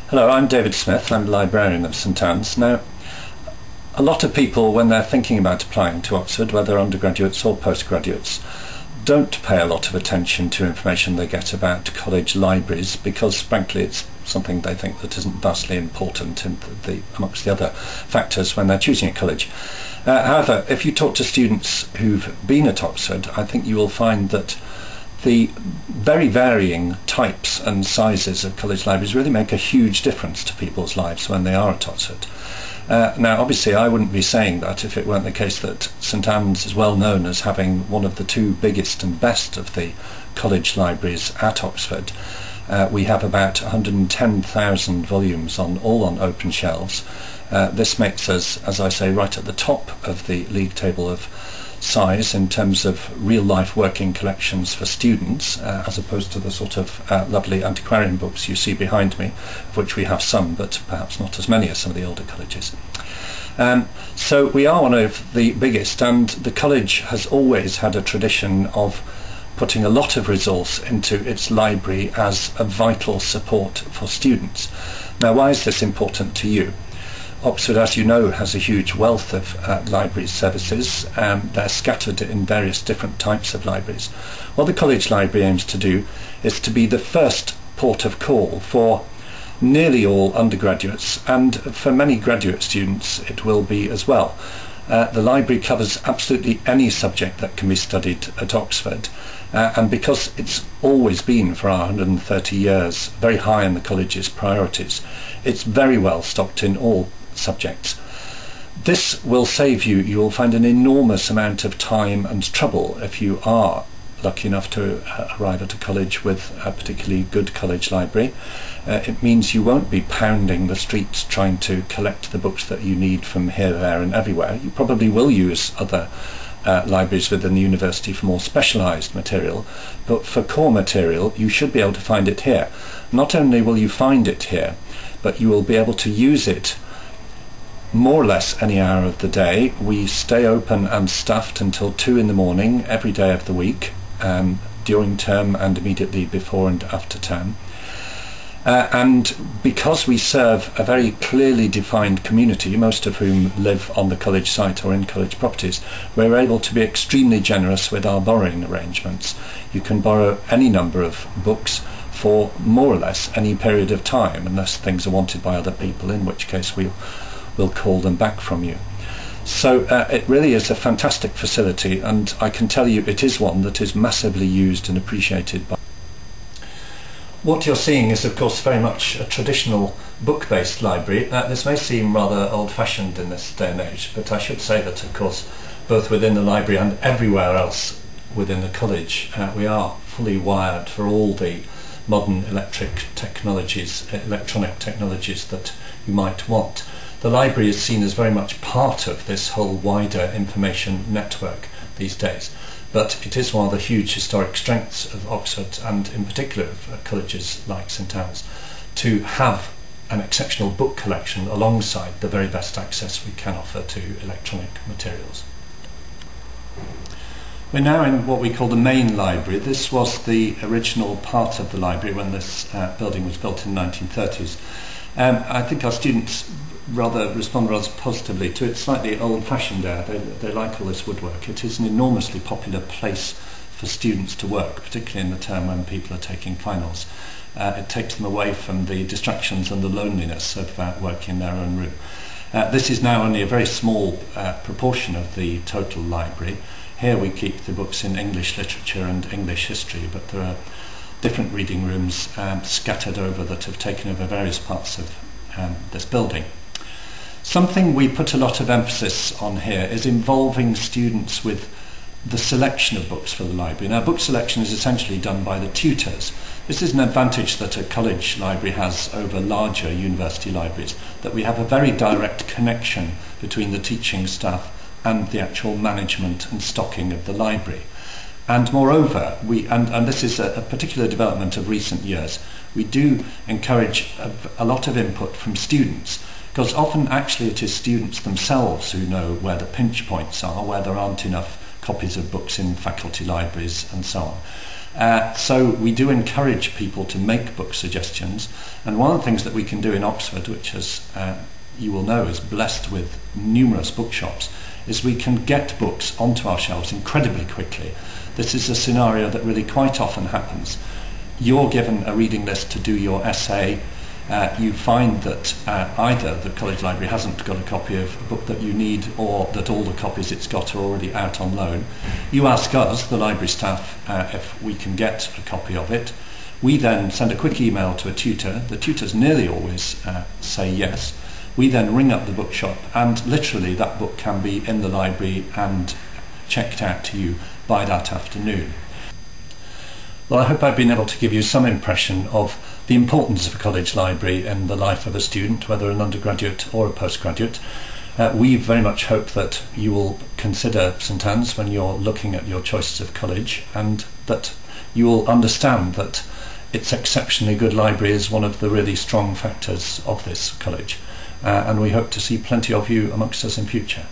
Hello, I'm David Smith. I'm the librarian of St Anne's. Now, a lot of people, when they're thinking about applying to Oxford, whether undergraduates or postgraduates, don't pay a lot of attention to information they get about college libraries because, frankly, it's something they think that isn't vastly important amongst the other factors when they're choosing a college. However, if you talk to students who've been at Oxford, I think you will find that the very varying types and sizes of college libraries really make a huge difference to people's lives when they are at Oxford. Now, obviously, I wouldn't be saying that if it weren't the case that St Anne's is well known as having one of the two biggest and best of the college libraries at Oxford. We have about 110,000 volumes all on open shelves. This makes us, as I say, right at the top of the league table of size in terms of real-life working collections for students, as opposed to the sort of lovely antiquarian books you see behind me, of which we have some, but perhaps not as many as some of the older colleges. So we are one of the biggest, and the college has always had a tradition of putting a lot of resource into its library as a vital support for students. Now, why is this important to you? Oxford, as you know, has a huge wealth of library services. They're scattered in various different types of libraries. What the college library aims to do is to be the first port of call for nearly all undergraduates, and for many graduate students it will be as well. The library covers absolutely any subject that can be studied at Oxford, and because it's always been for our 130 years very high in the college's priorities, it's very well stocked in all subjects. This will save you will find an enormous amount of time and trouble if you are lucky enough to arrive at a college with a particularly good college library. It means you won't be pounding the streets trying to collect the books that you need from here, there and everywhere. You probably will use other libraries within the university for more specialised material, but for core material you should be able to find it here. Not only will you find it here, but you will be able to use it more or less any hour of the day. We stay open and staffed until 2 in the morning every day of the week, during term and immediately before and after term. And because we serve a very clearly defined community, most of whom live on the college site or in college properties, we're able to be extremely generous with our borrowing arrangements. You can borrow any number of books for more or less any period of time, unless things are wanted by other people, in which case we'll call them back from you. So it really is a fantastic facility, and I can tell you it is one that is massively used and appreciated by. What you're seeing is, of course, very much a traditional book-based library. This may seem rather old-fashioned in this day and age, but I should say that, of course, both within the library and everywhere else within the college, we are fully wired for all the modern electronic technologies that you might want. The library is seen as very much part of this whole wider information network these days, but it is one of the huge historic strengths of Oxford, and in particular of colleges like St Anne's, to have an exceptional book collection alongside the very best access we can offer to electronic materials. We're now in what we call the main library. This was the original part of the library when this building was built in the 1930s. I think our students respond rather positively to its slightly old-fashioned air. They like all this woodwork. It is an enormously popular place for students to work, particularly in the term when people are taking finals. It takes them away from the distractions and the loneliness of working in their own room. This is now only a very small proportion of the total library. Here we keep the books in English literature and English history, but there are different reading rooms scattered over that have taken over various parts of this building. Something we put a lot of emphasis on here is involving students with the selection of books for the library. Now, book selection is essentially done by the tutors. This is an advantage that a college library has over larger university libraries, that we have a very direct connection between the teaching staff and the actual management and stocking of the library. And moreover, and this is a particular development of recent years, we do encourage a lot of input from students, because often actually it is students themselves who know where the pinch points are, where there aren't enough copies of books in faculty libraries and so on. So we do encourage people to make book suggestions, and one of the things that we can do in Oxford, which as you will know is blessed with numerous bookshops, is we can get books onto our shelves incredibly quickly. This is a scenario that really quite often happens. You're given a reading list to do your essay. You find that either the college library hasn't got a copy of a book that you need, or that all the copies it's got are already out on loan. You ask us, the library staff, if we can get a copy of it. We then send a quick email to a tutor. The tutors nearly always say yes. We then ring up the bookshop, and literally that book can be in the library and checked out to you by that afternoon. Well, I hope I've been able to give you some impression of the importance of a college library in the life of a student, whether an undergraduate or a postgraduate. We very much hope that you will consider St Anne's when you're looking at your choices of college, and that you will understand that its exceptionally good library is one of the really strong factors of this college. And we hope to see plenty of you amongst us in future.